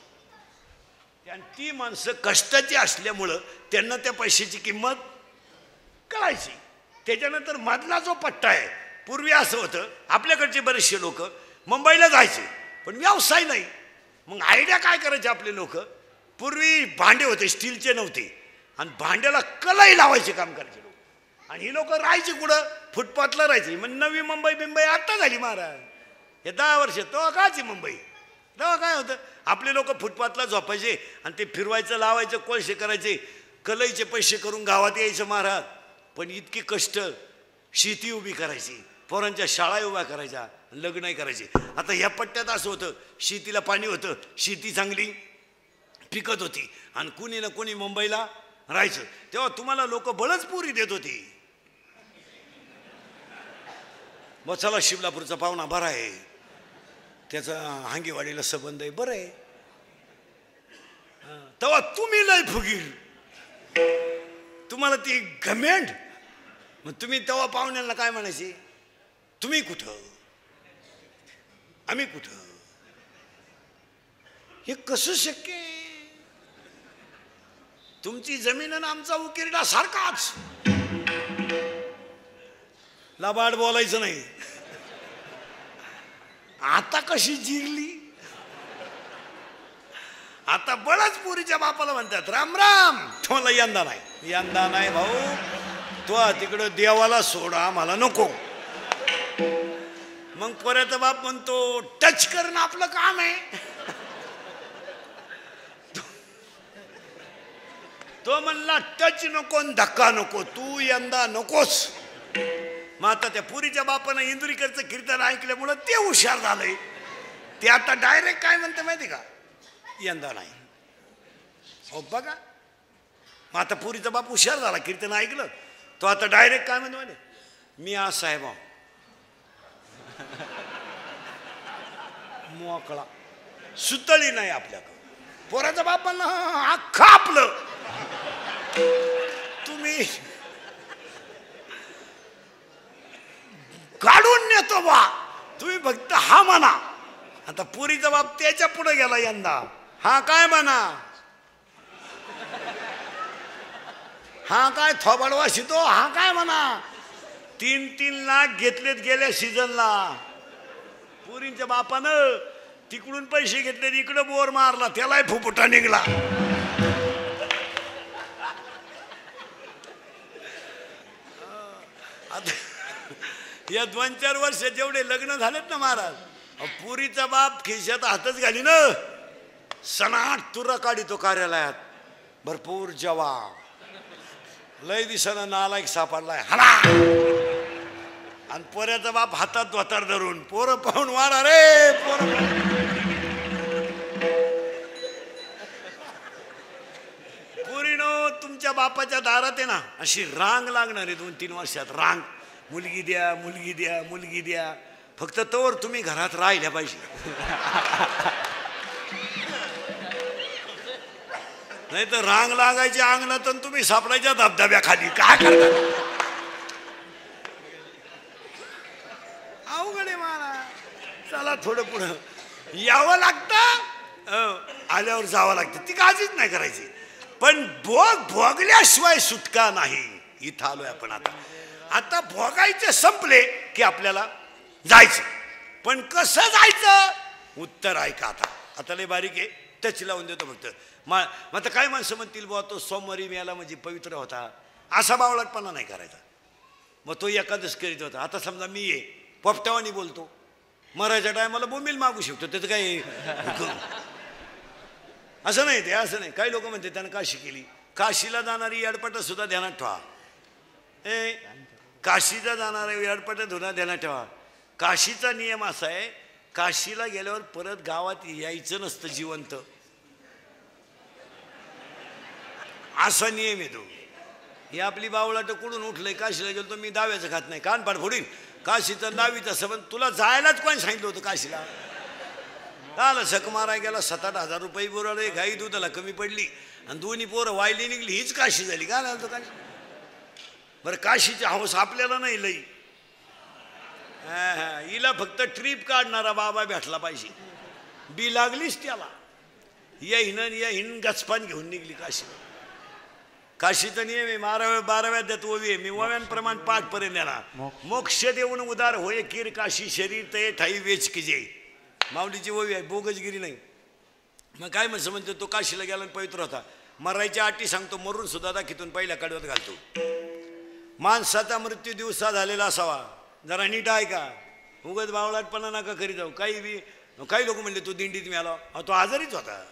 S1: आणि ती माणसं कष्टाची असल्यामुळं त्यांना त्या पैशाची किंमत कळायची. त्याच्यानंतर मधला जो पट्टा आहे, पूर्वी असं होतं आपल्याकडचे बरेचसे लोक मुंबईला जायचे पण व्यवसाय नाही. मग आयडिया काय करायचे आपले लोक? पूर्वी भांडे होते, स्टीलचे नव्हते आणि भांड्याला कलाई लावायचे काम करायचे लोक. आणि ही लोक राहायची कुठं? फुटपाथला राहायची. मग नवी मुंबई आता झाली महाराज. हे 10 वर्ष तेव्हा काची मुंबई? तेव्हा काय होतं? आपले लोक फुटपाथला झोपायचे आणि ते फिरवायचं, लावायचं, कोळसे करायचे, कलईचे पैसे करून गावात यायचं महाराज. पण इतके कष्ट, शेती उभी करायची, पोरांच्या शाळा उभ्या करायच्या, लग्नही करायचे. आता ह्या पट्ट्यात असं होतं, शेतीला पाणी होतं, शेती चांगली पिकत होती आणि कुणी ना कुणी मुंबईला राहायचं. तेव्हा तुम्हाला लोक बळच पुरी देत होती. मग चला शिबलापूरचा पाहुणा बरा आहे, त्याचा हांगेवाडीला संबंध आहे, बरं आहे. तेव्हा तुम्ही लय फुगीर, तुम्हाला ती घमेंड. मग तुम्ही तेव्हा पाहुण्यांना काय म्हणायचे? तुम्ही कुठं, आम्ही कुठं? हे कसं शक्य आहे? तुमची जमीन आणि आमचा उकिरडा सारखाच. लबाड बोलायचं नाही. आता कशी जिरली? आता बळच पुरीच्या बापाला म्हणतात राम राम. तुम्हाला यंदा नाही भाऊ, तो तिकडं देवाला सोडा, आम्हाला नको. मग पोऱ्याचा बाप म्हणतो टच करणं आपलं काम आहे. तो म्हणला टच नको, धक्का नको, तू यंदा नकोस. मग आता त्या पुरीच्या बापानं इंदुरीकरचं कीर्तन ऐकल्यामुळं ते हुशार झालंय. ते आता डायरेक्ट काय म्हणते माहिती का? यंदा नाही. हो बघा, मग आता पुरीचा बाप हुशार झाला, कीर्तन ऐकलं, तो आता डायरेक्ट काय म्हणतो माहिती? मी आज साहेब मोकळा, सुतळी नाही आपल्याकडं. पोराचा बाप म्हणला अख्खा आपलं. तुम्ही म्हणा. आता पुरीचा बाप त्याच्या पुढे गेला यंदा. हा काय म्हणा, हा काय थोबाड वाशितो, हा काय म्हणा. 3-3 लाख घेतलेत गेल्या सीझनला. पुरींच्या बापानं तिकडून पैसे घेतले, इकडं बोर मारला, त्यालाही फुफुटा निघला. आता या 2-4 वर्ष जेवढे लग्न झालेत ना महाराज, पुरीचा बाप खिशात हातच घाली ना, सनाट तुरा काढितो कार्यालयात. भरपूर जवाब, लय दिसानं नालायक सापडलाय हला. आणि पोऱ्याचा बाप हातात धोतर धरून, पोरं पाहून वाढा रे पोरं. पुरीनो तुमच्या बापाच्या दारात आहे ना अशी रांग लागणार आहे 2-3 वर्षात. रांग, मुलगी द्या, मुलगी द्या, मुलगी द्या. फक्त तोवर तुम्ही घरात राहिल्या पाहिजे. नाही तर रांग लागायची अंगणात आणि तुम्ही सापडायच्या धबधब्याखाली. काय करता, अवघड आहे मला. चला थोडं पुढं यावं लागतं, आल्यावर जावं लागतं. ती काळजीच नाही करायची. पण भोगल्याशिवाय सुटका नाही. इथं आलोय आपण. आता भोगायचे संपले की आपल्याला जायचं. पण कसं जायचं, उत्तर ऐका. आता लय बारीक आहे, टच लावून देतो फक्त. मग आता काय माणसं म्हणतील, बुवा तो सोमवारी मिळाला म्हणजे पवित्र होता, असा बावळटपणा नाही करायचा. मग तो एकादश करीत होता. आता समजा मी ये पोपटावानी बोलतो, मरायच्या टायमाला बोंबील मागू शकतो, त्याचं काही असं नाही. ते असं नाही. काही लोक म्हणते त्यानं काशी केली. काशीला जाणारी येडपट सुद्धा ध्यानात ठेवा. काशीला जाणारे येडपट सुद्धा ध्यानात ठेवा. काशीचा नियम असा आहे, काशीला गेल्यावर परत गावात यायचं नसतं जिवंत, असा नियम येतो. ही आपली बावळाट कुठून उठलंय, काशीला गेलो तर मी दाव्याचं खात नाही, कानपाड फोडीन. काशीचं दावीचं सबंध. तुला जायलाच कोण सांगितलं होतं काशीला? आला शक मारा गेला, 7-8 हजार रुपये बुराले, गाई दुधाला कमी पडली आणि दोन्ही पोरं वायली निघली, हीच काशी झाली. काय झालं काशी? बरं काशीची हौस आपल्याला नाही लई. हिला फक्त ट्रिप काढणारा बाबा भेटला पाहिजे. बी लागलीच त्याला. या हिन गचपान घेऊन निघली काशी. काशीचा नियम आहे, 12व्या द्यात ओवी आहे. मी ओव्यांप्रमाण 5 पर्यंत येणार. मोक्ष देऊन उदार होय कीर काशी, शरीर ते ठाई वेच किजे. माऊलीची ओवी आहे, बोगजगिरी नाही. मग काय म्हणतो, तो काशीला गेला पवित्र होता. मरायच्या अटी सांगतो, मरून सुद्धा दाखीतून पहिल्या कडव्यात घालतो. माणसाचा मृत्यू दिवसा झालेला असावा. जरा नीट आहे का, उगत बावळाटपणा नका करीत जाऊ. काही लोक म्हणले तो दिंडीत मिळाला, तो आजारीच होता.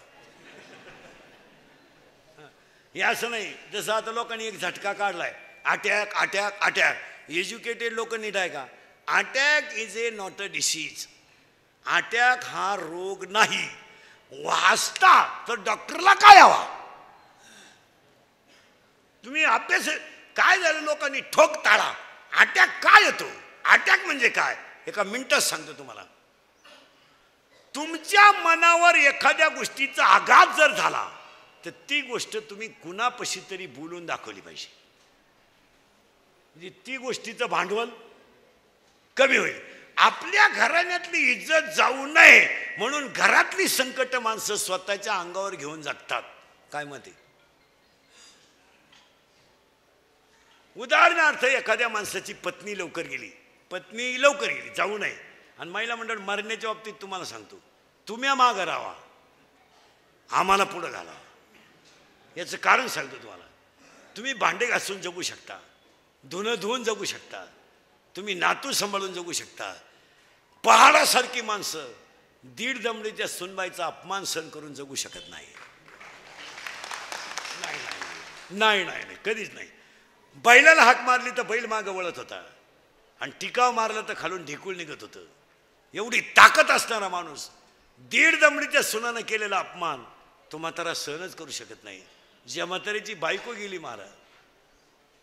S1: हे असं नाही. जसं आता लोकांनी एक झटका काढलाय, अटॅक अटॅक अटॅक. एज्युकेटेड लोक नीट आहे का, attack is a not a disease. Attack हा रोग नाही. वाचता तर डॉक्टरला काय हवा. तुम्ही अभ्यास काय झालं, लोकांनी ठोक टाळा. अटॅक काय येतो, अटॅक म्हणजे काय, एका मिनिटात सांगतो तुम्हाला. तुमच्या मनावर एखाद्या गोष्टीचा आघात जर झाला तर ती गोष्ट तुम्ही कुणापाशी तरी बोलून दाखवली पाहिजे, म्हणजे ती गोष्टीचं भांडवल कमी होईल. आपल्या घराण्यातली इज्जत जाऊ नये म्हणून घरातली संकट माणसं स्वतःच्या अंगावर घेऊन जगतात. काय मत आहे? उदाहरणार्थ एखाद्या माणसाची पत्नी लवकर गेली, जाऊ नये. आणि महिला मंडळ मरण्याच्या बाबतीत तुम्हाला सांगतो, तुम्ही मागं राहा, आम्हाला पुढं घाला. याचं कारण सांगतो तुम्हाला. तुम्ही भांडे घासून जगू शकता, धुणं धुवून जगू शकता, तुम्ही नातू सांभाळून जगू शकता. पहाडासारखी माणसं 1.5 दमडीच्या सुनबाईचा अपमान सहन करून जगू शकत नाही. नाही नाही नाही, कधीच नाही. बैलाला हाक मारली तर बैल मागं वळत होता आणि टिकाव मारला तर खालून ढिकूळ निघत होतं. एवढी ताकद असणारा माणूस 1.5 दमडीच्या सुनानं केलेला अपमान तो म्हातारा सहनच करू शकत नाही. ज्या म्हातारीची बायको गेली मारा,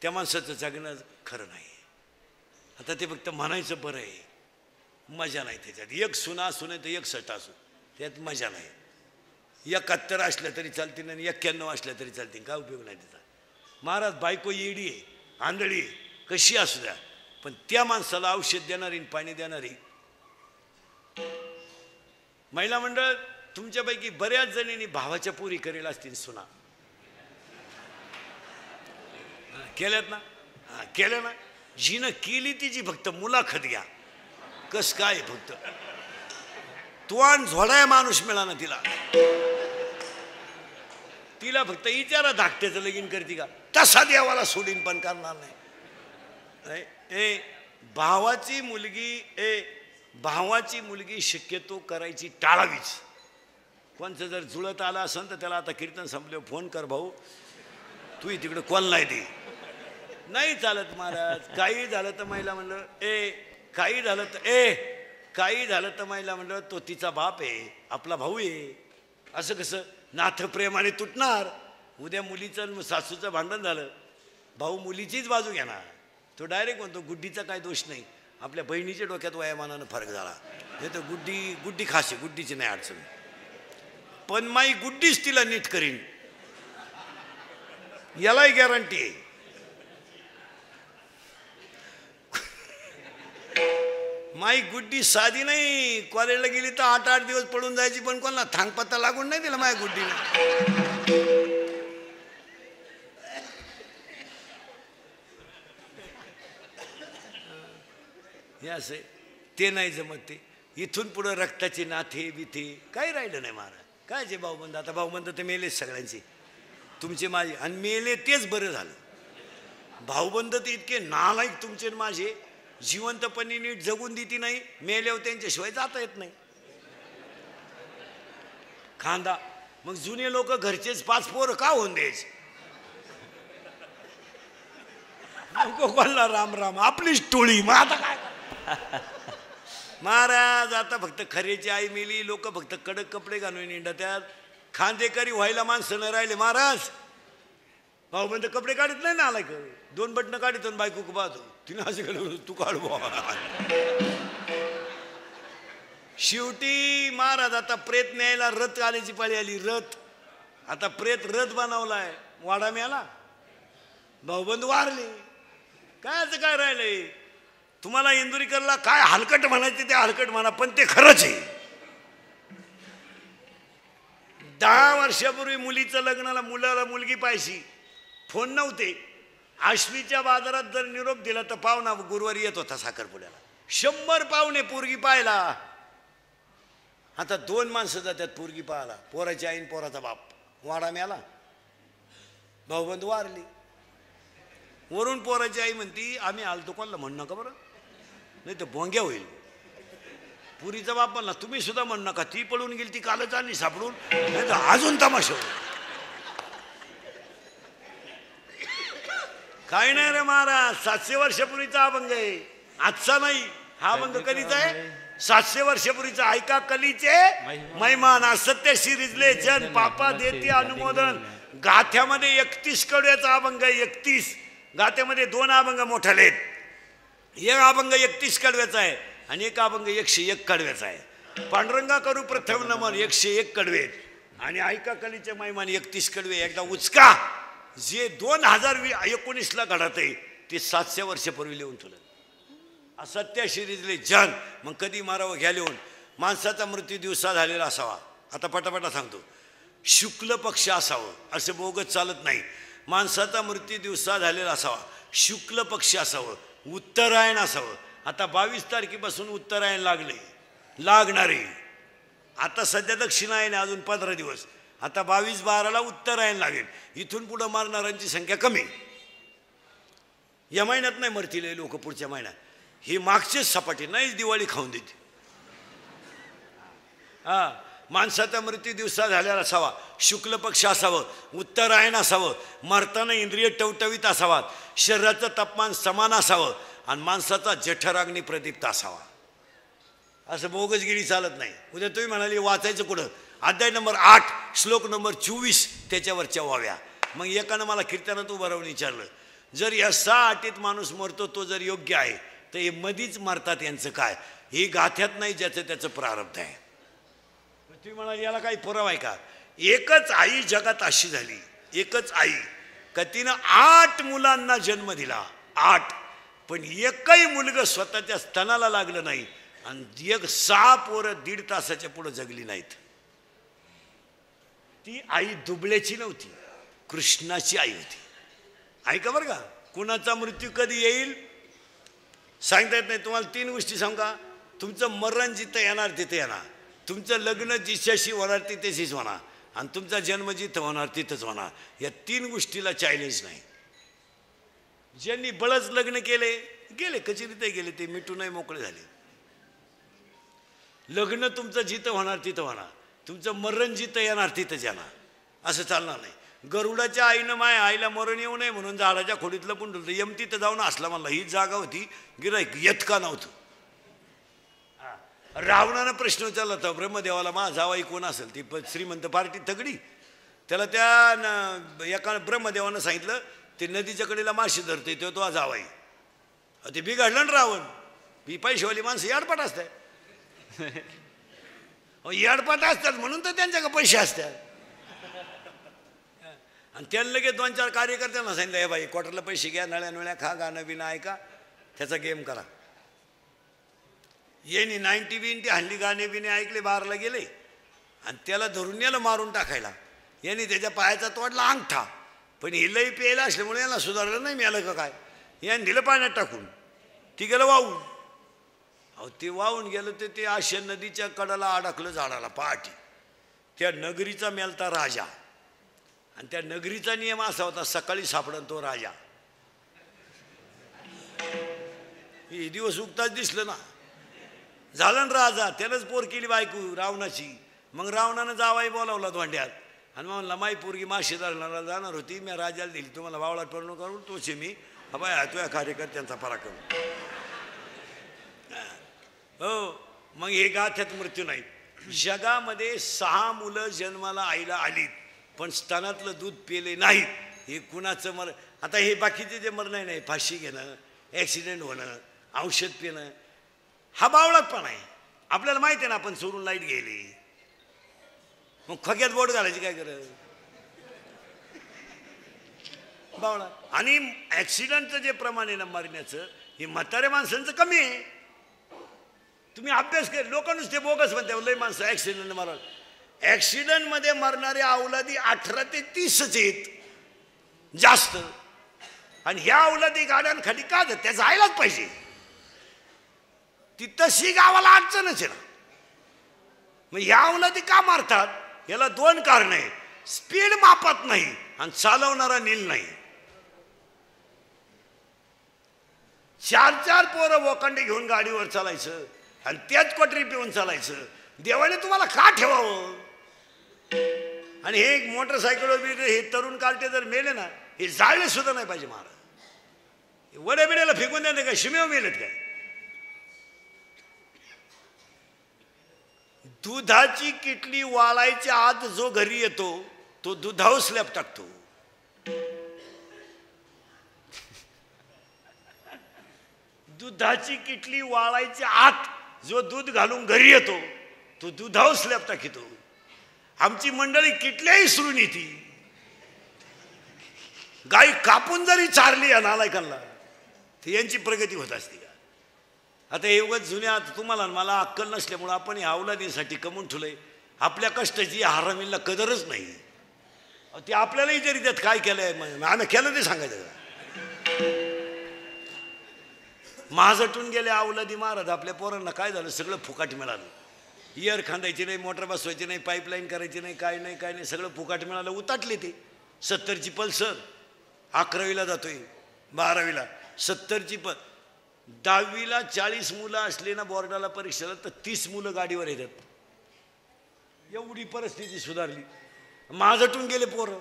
S1: त्या माणसाचं जगणं खरं नाही. आता ते फक्त म्हणायचं बरं आहे, मजा नाही त्याच्यात. एक सुना तर एक सट असू, त्यात मजा नाही. 71 असल्या तरी चालतील आणि 91 असल्या तरी चालतील, काय उपयोग नाही त्याचा. महाराज बायको येडी आहे, आंधळी आहे, कशी असू द्या, पण त्या माणसाला औषध देणारी पाणी देणारी
S2: महिला मंडळ तुमच्यापैकी बऱ्याच जणींनी भावाच्या पोरी करेल असतील सुना केल्यात ना? केल्या ना? जिनं केली तिची फक्त मुलाखत घ्या. कस काय फक्त तुवान झोडाय माणूस मिळा ना तिला. तिला फक्त विचारा धाकट्याचं लगीन करते का? तसा देवाला सोडीन पण करणार नाही. ए भावाची मुलगी शक्यतो करायची टाळावीच. कोणचं जर जुळत आलं असेल तर त्याला आता कीर्तन संपले फोन कर भाऊ तू तिकडे कॉल नाही दे. नाही चालत महाराज. काही झालं तर महिला म्हणलं काही झालं तर महिला म्हणलं तो तिचा बाप आहे आपला भाऊ आहे. असं कसं नाथ प्रेमाने तुटणार. उद्या मुलीचं सासूचं भांडण झालं भाऊ मुलीचीच बाजू घेणार. तो डायरेक्ट म्हणतो गुड्डीचा काय दोष नाही आपल्या बहिणीच्या डोक्यात वयामानानं फरक झाला नाही तर गुड्डी खाशी गुड्डीची नाही अडचण. पण माई गुड्डीच तिला नीट करीन यालाही गॅरंटी आहे. माई गुड्डी साधी नाही. कॉलेजला गेली तर 8-8 दिवस पडून जायची पण कोणाला थांगपत्ता लागून नाही दिला माय गुड्डीने. हे असे ते नाही जमत. ते इथून पुढं रक्ताचे नाथे बिथे काही राहिलं नाही महाराज. काय जे भाऊबंद आता भाऊबंद तर मेलेच सगळ्यांचे तुमचे माझे आणि मेले तेच बरं झालं. भाऊबंद ते इतके नालायक तुमचे माझे जिवंतपणी नीट जगून देती नाही मेल्यावर त्यांच्याशिवाय जाता येत नाही. खांदा मग जुने लोक घरचेच 5 पोरं का होऊन द्यायचे. कोणाला राम राम आपलीच टोळी. मग आता काय महाराज आता फक्त खरेची आई मेली लोक फक्त कडक कपडे घालून निंडत्यात. खांदेकरी व्हायला माणसं न राहिले महाराज. भाऊबंद कपडे काढत नाही ना आलाय 2 बटणं काढतो बायको पाहतो तिने असे तू काढू. शेवटी महाराज आता प्रेत न्यायला रथ आल्याची पाळी आली. रथ आता प्रेत रथ बनवलाय वाडा मिळाला भाऊबंद वारले. काय असं काय राहिलंय. तुम्हाला इंदुरीकरला काय हलकट म्हणायचे ते हलकट म्हणा पण ते खरंच आहे. 10 वर्षापूर्वी मुलीचं लग्नाला मुलाला मुलगी पाहिजे फोन नव्हते. आश्वीच्या बाजारात जर निरोप दिला तर पाहुणा गुरुवारी येत होता साखरपुड्याला. 100 पाहुणे पोरगी पाहायला. आता 2 माणसं जातात पोरगी पाहायला. पोराची आईन पोराचा बाप. वाडा मिळाला भाऊबंद वारली. वरून पोराची आई म्हणती आम्ही आलतो कोणाला म्हणू नका बरं नाही तर भोंग्या होईल. पुरीचा बाप म्हणला तुम्ही सुद्धा म्हणू नका ती पळून गेली ती कालच आली सापडून नाही तर अजून तमाशा होईल. काही नाही रे महाराज. 700 वर्षापूर्वीचा अभंग आहे आजचा नाही. हा अभंग कधीचा आहे 700 वर्षापूर्वीचा. ऐका कलीचे महिमान असत्य शिरिजले जन पापा देते अनुमोदन. गाथ्यामध्ये 31 कडव्याचा अभंग आहे. 31 गाथ्यामध्ये 2 अभंग मोठाले आहेत. एक अभंग 31 कडव्याचा आहे आणि एक अभंग 101 कडव्याचा आहे. पांडुरंगा करू प्रथम नमन 101 कडवे आणि ऐका कलीचे महिमान 31 कडवे. एकदा उचका जे 2019ला घडत आहे ते 700 वर्षापूर्वी लिहून ठेवलं. असत्य शिरीजले जन. मग कधी मारावं घ्या लिहून. माणसाचा मृत्यू दिवसा झालेला असावा. आता पटापटा सांगतो. शुक्ल पक्ष असावं असं बोगत चालत नाही. माणसाचा मृत्यू दिवसा झालेला असावा. शुक्ल पक्ष असावं. उत्तरायण असावं. आता 22 तारखेपासून उत्तरायण लागणारे. आता सध्या दक्षिणायन अजून 15 दिवस. आता 22-12ला उत्तरायण लागेल. इथून पुढं मारणाऱ्यांची संख्या कमी. या महिन्यात नाही मरतील लोक पुढच्या महिन्यात. ही मागचीच सपाटी नाहीच दिवाळी खाऊन देते. माणसाचा मृत्यू दिवसा झालेला असावा. शुक्ल पक्ष असावं. उत्तरायण असावं. मरताना इंद्रिय टवटवीत असावात. शरीराचं तापमान समान असावं आणि माणसाचा जठराग्नी प्रदीप्त असावा. असं बोगसगिरी चालत नाही. उद्या तुम्ही म्हणाले वाचायचं कुठं. अध्याय नंबर 8 श्लोक नंबर 24 त्याच्यावरच्या वाव्या. मग एकानं मला कीर्तनात उभं राहून विचारलं जर या 6 अटीत माणूस मरतो तो जर योग्य आहे तर हे मधीच मरतात यांचं काय. हे गाथ्यात नाही ज्याचं त्याचं प्रारब्ध आहे. तुम्ही म्हणाल याला काही पुरावा आहे का. एकच आई जगात अशी झाली. एकच आई का तिनं 8 मुलांना जन्म दिला. 8 पण एकही मुलगा स्वतःच्या स्तनाला लागलं नाही. आणि एक 6 पोरं 1.5 तासाच्या पुढे जगली नाहीत. ती आई दुबळ्याची नव्हती, कृष्णाची आई होती. ऐका बरं का, कुणाचा मृत्यू कधी येईल सांगता येत नाही. तुम्हाला 3 गोष्टी सांगा. तुमचं मरण जिथं येणार तिथे येणार, तुमचं लग्न जिच्याशी होणार तिथेशीच होणार, आणि तुमचा जन्म जिथं होणार तिथंच होणार. या 3 गोष्टीला चॅलेंज नाही. ज्यांनी बळच लग्न केले गेले, कचेरीतही गेले, ते मिटूनही मोकळे झाले. लग्न तुमचं जिथं होणार तिथं होणार, तुमचं मरण जिथं येणार तिथंच येणार. असं चालणार नाही. गरुडाच्या आईनं माय आईला मरण येऊ नये म्हणून झाडाच्या खोडीतलं पण ठेवलं. यम तिथं जाऊन असला म्हणला, ही जागा होती, गिराईक येत का नव्हतं. रावणानं प्रश्न विचारला होता ब्रह्मदेवाला, माझा जावाई कोण असेल. ती श्रीमंत पार्टी तगडी. त्याला त्या एका ब्रह्मदेवानं सांगितलं, ते नदीच्या कडेला माशी धरते तो जावाई. ते बिघडलं ना रावण. ही पैशावाली माणसं याडपाट असतात. याडपाट असतात म्हणून तर त्यांच्याकडे पैसे असतात. आणि त्यांना लगेच 2-4 कार्यकर्त्यांना सांगितलं, हे बाई क्वार्टरला पैसे घ्या, नळ्या नळ्या खा, गाणं बिणं ऐका, त्याचा गेम करा. येणी 90-20 हल्ली गाणे बिणे ऐकले, 12ला गेले आणि त्याला धरून नेलं मारून टाकायला. यांनी त्याच्या पायाचा तोडला अंगठा. पण हे लई प्यायला असल्यामुळे यांना सुधारलं नाही मिळालं का काय. याने दिलं पाण्यात टाकून, ती गेलं वाहून. अहो ते वाहून गेलं तर ते आशा नदीच्या कडाला अडकलं झाडाला पहाटे. त्या नगरीचा मेलता राजा, आणि त्या नगरीचा नियम असा होता, सकाळी सापडन तो राजा. हे दिवस उगताच दिसलं ना, झालं ना राजा. त्यानंच पोर केली बायको रावणाची. मग रावणानं जावाई बोलावला धोंड्यात आणि म्हणला, माई पोरगी माशी धरणारा जाणार होती, मी राजाला दिली, तुम्हाला वावळात पडणं करून तोचे मी बाय तुझ्या कार्यकर्त्यांचा पराक्रम. हो, मग हे गाथ्यात मृत्यू नाही. जगामध्ये 6 मुलं जन्माला आईला आलीत, पण स्तनातलं दूध पिले नाहीत. हे कुणाचं मर. आता हे बाकीचे जे मरण नाही, फाशी घेणं, ॲक्सिडेंट होणं, औषध पिणं, हा बावळातपण आहे. आपल्याला माहिती आहे ना, आपण चोरून लाईट गेली, मग खग्यात बोट घालायची काय गरज. बावळा. आणि ॲक्सिडेंटचं जे प्रमाण आहे ना मरण्याचं, हे म्हाताऱ्या माणसांचं कमी आहे. तुम्ही अभ्यास कर. लोक नुसते बोगस म्हणते लय माणसं ॲक्सिडेंट मारा. ॲक्सिडेंटमध्ये मरणारे अवलादी 18 ते 30 आहेत जास्त. आणि ह्या अवलादी गाड्यांखाली का जात, त्या जायलाच पाहिजे. ती तशी गावाला अडचणच आहे ना. मग ह्या अवलादी का मारतात, याला 2 कारण आहे. स्पीड मापत नाही आणि चालवणारा नील नाही. 4-4 पोरं वोकांडे घेऊन गाडीवर चालायचं आणि त्याच क्वाटरी पिऊन चालायचं. देवाने तुम्हाला का ठेवावं. आणि हे मोटरसायकलवर हे तरुण कार्टे जर मेले ना, हे जाळले सुद्धा नाही पाहिजे महाराज. वड्या बिड्याला फेकून द्या काय, शिमेव मेलेत काय. दुधाची किटली वाळायच्या आत जो घरी येतो तो दुधावर स्लॅब टाकतो. दुधाची किटली वाळायच्या आत जो दूध घालून घरी येतो तो दुधावर स्लॅब टाकीतो. आमची मंडळी किटल्याही सुरून येते. गाई कापून जरी चारली या नालायकांना तर यांची प्रगती होत असते. आता हे उगाच जुन्या, तुम्हाला मला अक्कल नसल्यामुळं आपण ह्या अवलादीसाठी कमवून ठेवलंय. आपल्या कष्टाची हरामीला कदरच नाही. ते आपल्यालाही जरी त्यात काय केलंय, आम्ही केलं ते सांगायचं. महाजटून गेले अवलादी महाराज. आपल्या पोरांना काय झालं, सगळं फुकाट मिळालं. इयर खांदायची नाही, मोटर बसवायची नाही, पाईपलाईन करायची नाही, काय नाही काय नाही, सगळं फुकाट मिळालं. उताटले ते. 70ची पल्सर, 11वीला जातोय, 12वीला 70ची 10वीला 40 मुलं असले ना बोर्डाला परीक्षेला, तर 30 मुलं गाडीवर येतात. एवढी परिस्थिती सुधारली. माझटून गेले पोरं.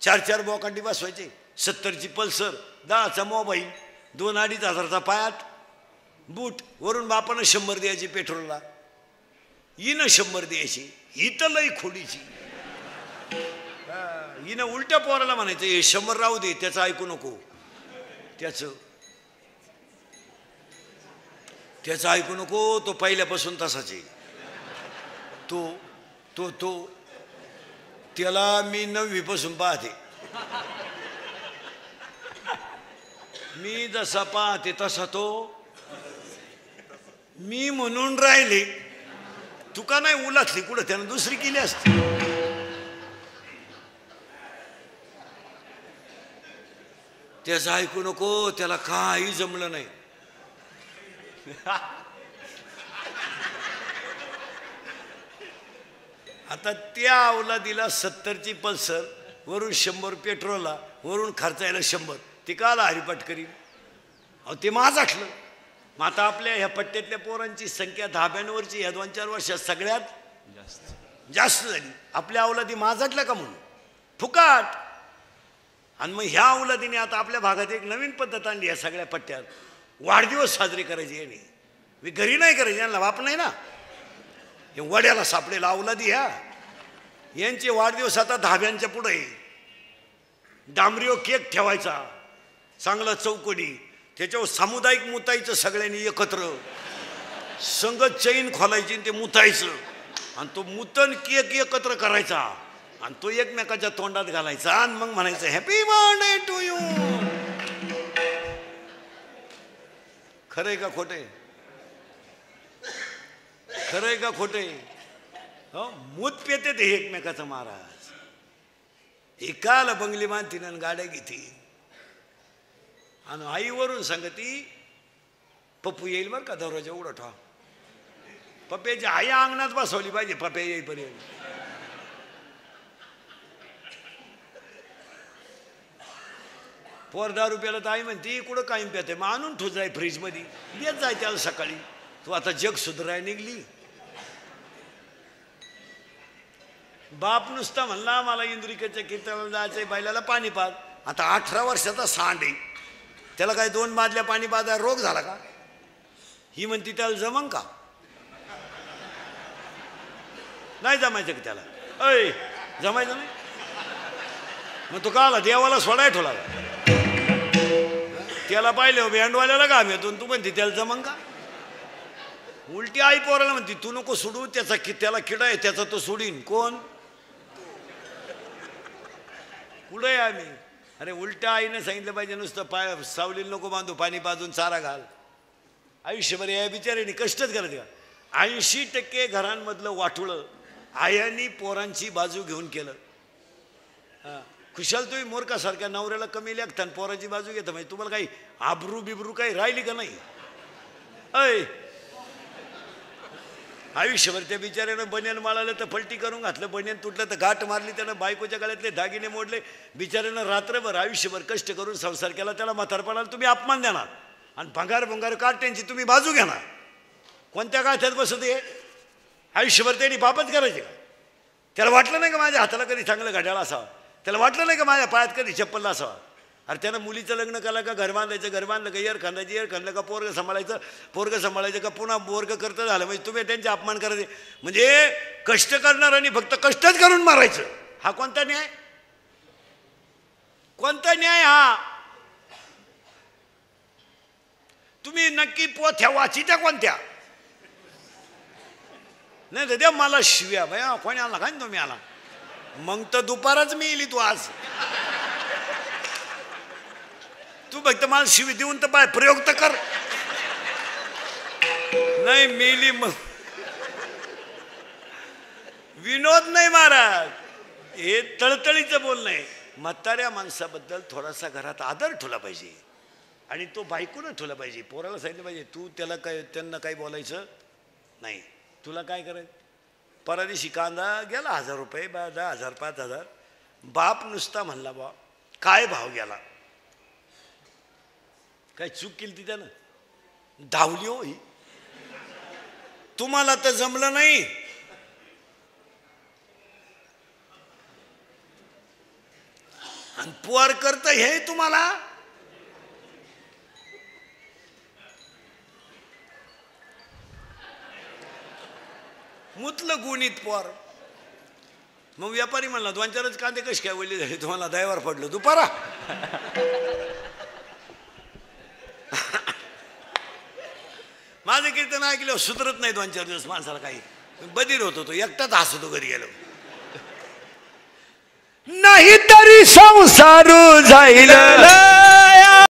S2: 4-4 बोकांडी बसवायचे, 70ची पल्सर, 10चा मोबाईल, 2-2.5 हजारचा पायात बूट, वरून बापानं 100 द्यायची पेट्रोलला, हिनं 100 द्यायची. ही तर लई खोडीची. हिनं उलट्या पोराला म्हणायचं, हे 100 राहू दे, त्याचं ऐकू नको, त्याचं ऐकू नको, तो पहिल्यापासून तसाच आहे. तो त्याला मी 9वी पासून पाहते. मी जसा पाहते तसा तो. मी म्हणून राहिले, तुका नाही उलातली कुठं, त्यानं दुसरी केली असती. त्याचं ऐकू नको, त्याला काही जमलं नाही. आता त्या अवलादीला 70ची पल्सर, वरून 100 पेट्रोलला, वरून खर्चायला 100, ते काला हरिपाठ करीन. अहो ते माझाठलं. मग आता आपल्या ह्या पट्ट्यातल्या पोरांची संख्या धाब्यांवरची ह्या 2-4 वर्षात सगळ्यात जास्त झाली. आपल्या अवलादी माझाटल्या का म्हणून फुकाट. आणि मग ह्या अवलादीने आता आपल्या भागात एक नवीन पद्धत आणली. या सगळ्या पट्ट्यात वाढदिवस साजरे करायचे. याने मी घरी नाही करायचे, यांना बाप नाही ना. हे वड्याला सापडेला अवलादी ह्या, यांचे वाढदिवस आता धाब्यांच्या पुढे. डांबरीवर केक ठेवायचा चांगला चौकोनी, त्याच्यावर सामुदायिक मुतायचं सगळ्यांनी एकत्र, संगत चैन खोलायची ते मुतायचं, आणि तो मुतन केक एकत्र करायचा आणि तो एकमेकाच्या तोंडात घालायचा आणि मग म्हणायचं हॅपी बर्थडे टू यू. खरंय का खोटे? खरंय का खोटे? हो, मूत पेते ते एकमेकाचं. महाराज एकाला बंगली बांधतील आणि गाड्या घेतील. आणि आईवरून सांगती पप्पू येईल बरं का, दरवाजा उघडा ठेवा. पप्प्याची आई अंगणात बसवली पाहिजे पप्प्या येईपर्यंत. पोर 10 रुपयाला तर आई म्हणते कुठं कायम प्याते, मग आणून ठेव जाय फ्रीजमध्ये, देत जाय त्याला सकाळी. तू आता जग सुधाराय निघली. बाप नुसता म्हणला मला इंद्रिकेच्या कीर्तनाला जायचंय, बैलाला पाणी पाज. आता 18 वर्षाचा सांड आहे, त्याला काय 2 बादल्या पाणी पाजायला रोग झाला का? ही म्हणती त्याला जमन का? नाही जमायचं का त्याला? अय जमायचं नाही. मग तो का आला देवाला सोडाय ठेवला का? त्याला पाहिलं बँडवाल्याला काम येतो, तू म्हणते त्याला जमन का? उलटी आई पोराला म्हणते तू नको सोडू, त्याला किडा आहे त्याचा तो सोडीन. कोण? कुठं आहे आम्ही? अरे उलट्या आईने सांगितलं पाहिजे नुसतं पाय सावलीला नको बांधू, पाणी पाजून चारा घाल. आयुष्यभर या बिचाऱ्याने कष्टच करायचं का? 80% घरांमधलं वाटुळं आयांनी पोरांची बाजू घेऊन केलं. हां, खुशाल तुम्ही मोरकासारख्या नवऱ्याला कमी लेखता पोरांची बाजू घेता, म्हणजे तुम्हाला काही आबरू बिबरू काही राहिली का नाही? अय आयुष्यभर त्या बिचाऱ्यानं बनियान माळालं तर पलटी करून घातलं, बनियान तुटलं तर गाठ मारली, त्यानं बायकोच्या गळ्यातले दागिने मोडले. बिचाऱ्यानं रात्रभर आयुष्यभर कष्ट करून संसार केला, त्याला म्हातारपणाला तुम्ही अपमान देणार आणि भंगार काट्यांची तुम्ही बाजू घेणार. कोणत्या गाठ्यात बसत आहे? आयुष्यभर त्यांनी पापच करायचे का? त्याला वाटलं नाही का माझ्या हाताला कधी चांगलं घड्याळ असावं? त्याला वाटलं नाही का माझ्या पायात कधी चप्पल असावा? अरे त्यानं मुलीचं लग्न केलं का घर बांधायचं, घर बांधलं का एर खांदायची, एर खांदलं का पोरगं सांभाळायचं का पुन्हा बोरगं करतं झालं, म्हणजे तुम्ही त्यांचे अपमान करायचे. म्हणजे कष्ट करणाऱ्यांनी फक्त कष्टच करून मारायचं. हा कोणता न्याय? कोणता न्याय हा? तुम्ही नक्की पोथ्या वाचित्या कोणत्या? नाही तर द्या मला शिव्या भया कोणी आला काय तुम्ही आला, मग तर दुपारच मी येईल. तू आज तू फक्त मला शिवी देऊन तर पाय प्रयोग तर कर. नाही मेली मग विनोद नाही महाराज, हे तळतळीचं बोलणं आहे. म्हाताऱ्या माणसाबद्दल थोडासा घरात आदर ठेवला पाहिजे आणि तो बायकोनं ठेवला पाहिजे. पोराला सांगितलं पाहिजे तू त्याला काय त्यांना काही बोलायचं नाही. तुला काय करायचं? परदेशी कांदा गेला 1000 रुपये, 10,000 5,000. बाप नुसता म्हणला बा काय भाव गेला, काय चूक केली ती त्यानं? धावली हो ही. तुम्हाला तर जमलं नाही. आणि पोर करत हे तुम्हाला. मुतलं गुणित पोर. मग व्यापारी म्हणला 2-4च कांदे कसे काय वळले झाले तुम्हाला, दयावर पडलं दुपारा. माझं कीर्तन ऐकलं सुधरत नाही 2-4 दिवस माणसाला. काही बधीर होतो, तो एकटाच हसतो घरी गेलो. नाही तरी संसार जाईल